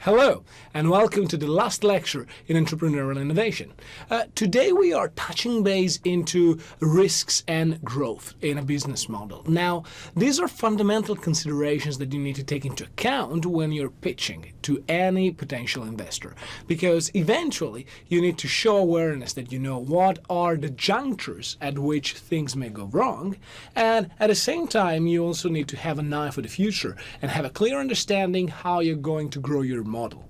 Hello, and welcome to the last lecture in entrepreneurial innovation. Today we are touching base into risks and growth in a business model. Now, these are fundamental considerations that you need to take into account when you're pitching to any potential investor, because eventually you need to show awareness that you know what are the junctures at which things may go wrong, and at the same time you also need to have an eye for the future and have a clear understanding how you're going to grow your model.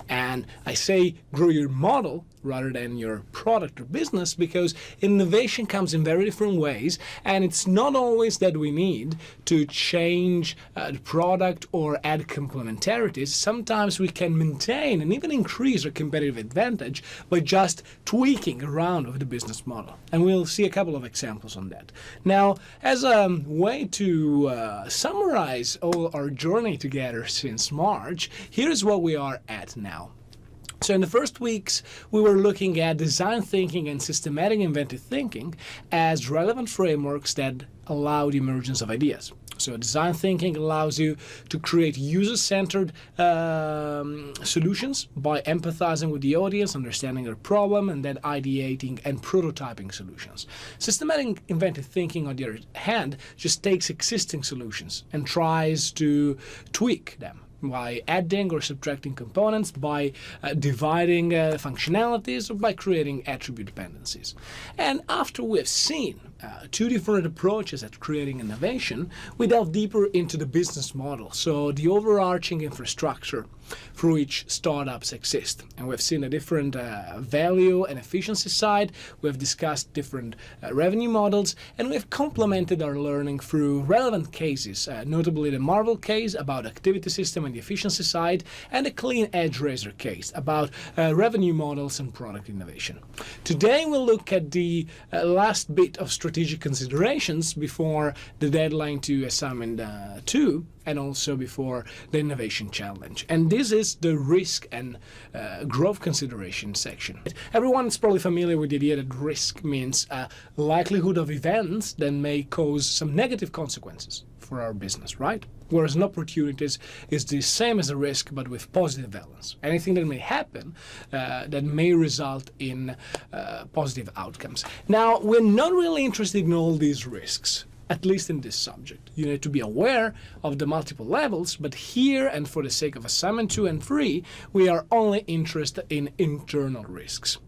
And I say grow your model rather than your product or business because innovation comes in very different ways, and it's not always that we need to change the product or add complementarities. Sometimes we can maintain and even increase our competitive advantage by just tweaking around with the business model. And we'll see a couple of examples on that. Now, as a way to summarize all our journey together since March, here's what we are at now. So in the first weeks, we were looking at design thinking and systematic inventive thinking as relevant frameworks that allow the emergence of ideas. So design thinking allows you to create user-centered solutions by empathizing with the audience, understanding their problem, and then ideating and prototyping solutions. Systematic inventive thinking, on the other hand, just takes existing solutions and tries to tweak them by adding or subtracting components, by dividing functionalities, or by creating attribute dependencies. And after we've seen two different approaches at creating innovation, we delve deeper into the business model, so the overarching infrastructure through which startups exist. And we've seen a different value and efficiency side, we've discussed different revenue models, and we've complemented our learning through relevant cases, notably the Marvel case about activity system and the efficiency side, and the Clean Edge Razor case about revenue models and product innovation. Today we'll look at the last bit of strategic considerations before the deadline to assignment 2, and also before the innovation challenge. And this is the risk and growth consideration section. Everyone is probably familiar with the idea that risk means likelihood of events that may cause some negative consequences for our business, right? Whereas an opportunity is the same as a risk, but with positive valence. Anything that may happen that may result in positive outcomes. Now, we're not really interested in all these risks, at least in this subject. You need to be aware of the multiple levels, but here, and for the sake of assignment 2 and 3, we are only interested in internal risks.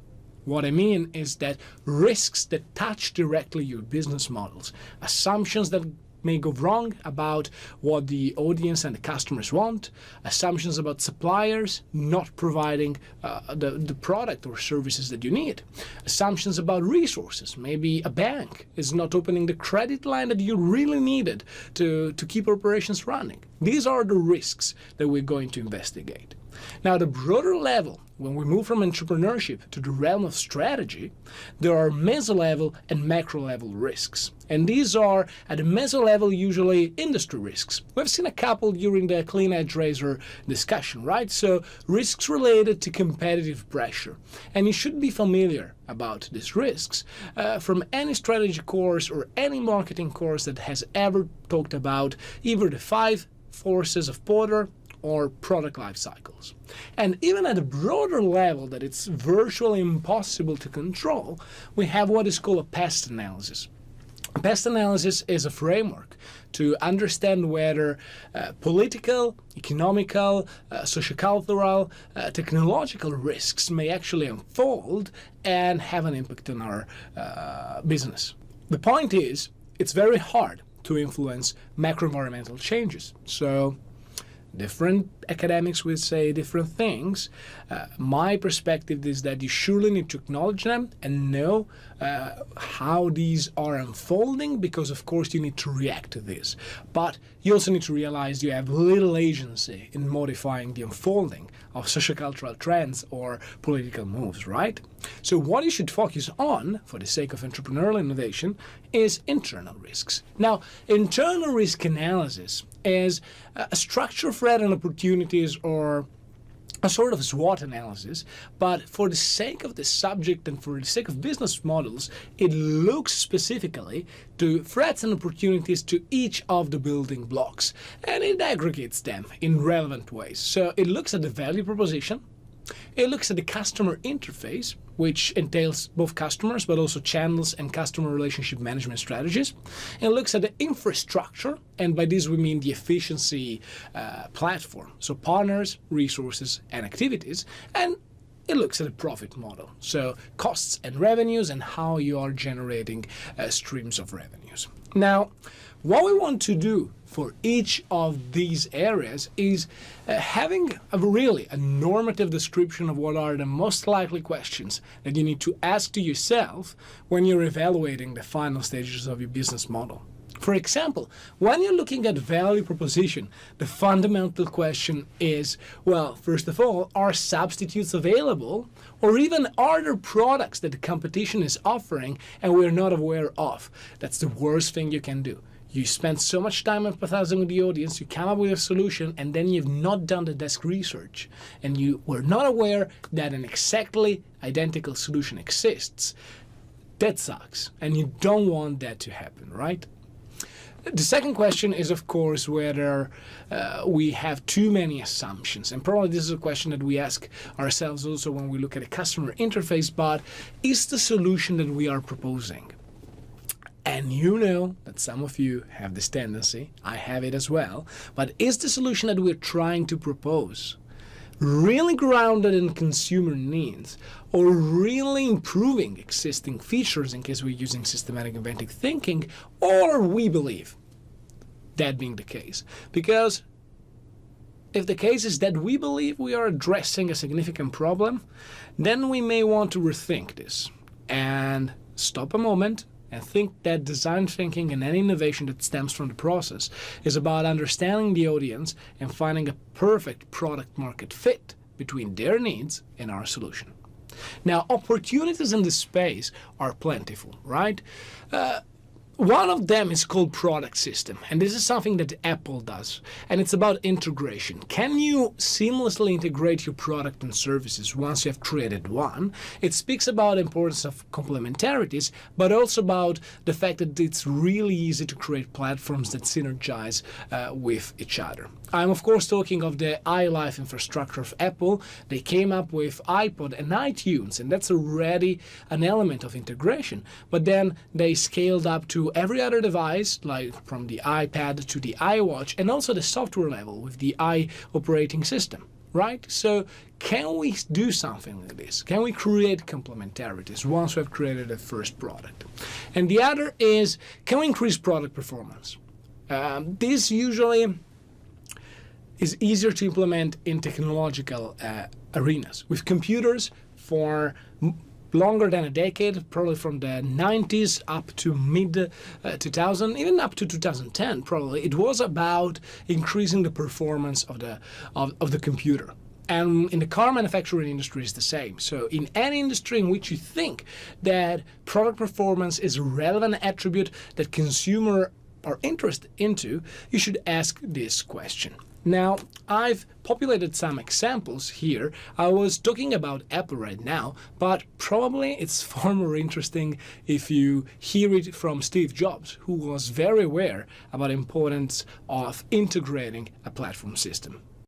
What I mean is that risks that touch directly your business models, assumptions that may go wrong about what the audience and the customers want, assumptions about suppliers not providing the product or services that you need, assumptions about resources. Maybe a bank is not opening the credit line that you really needed to keep operations running. These are the risks that we're going to investigate. Now, at a broader level, when we move from entrepreneurship to the realm of strategy, there are meso-level and macro-level risks. And these are, at the meso-level, usually industry risks. We've seen a couple during the Clean Edge Razor discussion, right? So risks related to competitive pressure. And you should be familiar about these risks from any strategy course or any marketing course that has ever talked about either the 5 forces of Porter or product life cycles. And even at a broader level that it's virtually impossible to control, we have what is called a pest analysis. A pest analysis is a framework to understand whether political, economical, sociocultural, technological risks may actually unfold and have an impact on our business. The point is, it's very hard to influence macro-environmental changes. So different academics will say different things. My perspective is that you surely need to acknowledge them and know how these are unfolding, because of course you need to react to this. But you also need to realize you have little agency in modifying the unfolding of sociocultural trends or political moves, right? So what you should focus on, for the sake of entrepreneurial innovation, is internal risks. Now, internal risk analysis is a structure, threat, and opportunities, or a sort of SWOT analysis, but for the sake of the subject and for the sake of business models, it looks specifically to threats and opportunities to each of the building blocks, and it aggregates them in relevant ways. So it looks at the value proposition, it looks at the customer interface, which entails both customers but also channels and customer relationship management strategies. It looks at the infrastructure, and by this we mean the efficiency platform, so partners, resources, and activities. And it looks at the profit model, so costs and revenues and how you are generating streams of revenues. Now, what we want to do for each of these areas is having a normative description of what are the most likely questions that you need to ask to yourself when you're evaluating the final stages of your business model. For example, when you're looking at value proposition, the fundamental question is, well, first of all, are substitutes available, or even are there products that the competition is offering and we're not aware of? That's the worst thing you can do. You spend so much time empathizing with the audience, you come up with a solution, and then you've not done the desk research, and you were not aware that an exactly identical solution exists. That sucks, and you don't want that to happen, right? The second question is, of course, whether we have too many assumptions. And probably this is a question that we ask ourselves also when we look at a customer interface, but is the solution that we are proposing? And you know that some of you have this tendency, I have it as well, but is the solution that we're trying to propose really grounded in consumer needs, or really improving existing features in case we're using systematic inventive thinking, or we believe that being the case? Because if the case is that we believe we are addressing a significant problem, then we may want to rethink this and stop a moment and think that design thinking and any innovation that stems from the process is about understanding the audience and finding a perfect product market fit between their needs and our solution. Now, opportunities in this space are plentiful, right? One of them is called product system, and this is something that Apple does, and it's about integration. Can you seamlessly integrate your product and services once you have created one? It speaks about the importance of complementarities, but also about the fact that it's really easy to create platforms that synergize with each other. I'm of course talking of the iLife infrastructure of Apple. They came up with iPod and iTunes, and that's already an element of integration. But then they scaled up to every other device, like from the iPad to the iWatch, and also the software level with the operating system, right? So can we do something like this? Can we create complementarities once we've created a first product? And the other is, can we increase product performance? This usually is easier to implement in technological arenas. With computers for longer than a decade, probably from the 90s up to mid 2000, even up to 2010 probably, it was about increasing the performance of the computer. And in the car manufacturing industry is the same. So in any industry in which you think that product performance is a relevant attribute that consumer are interested into, you should ask this question. Now, I've populated some examples here. I was talking about Apple right now, but probably it's far more interesting if you hear it from Steve Jobs, who was very aware about the importance of integrating a platform system.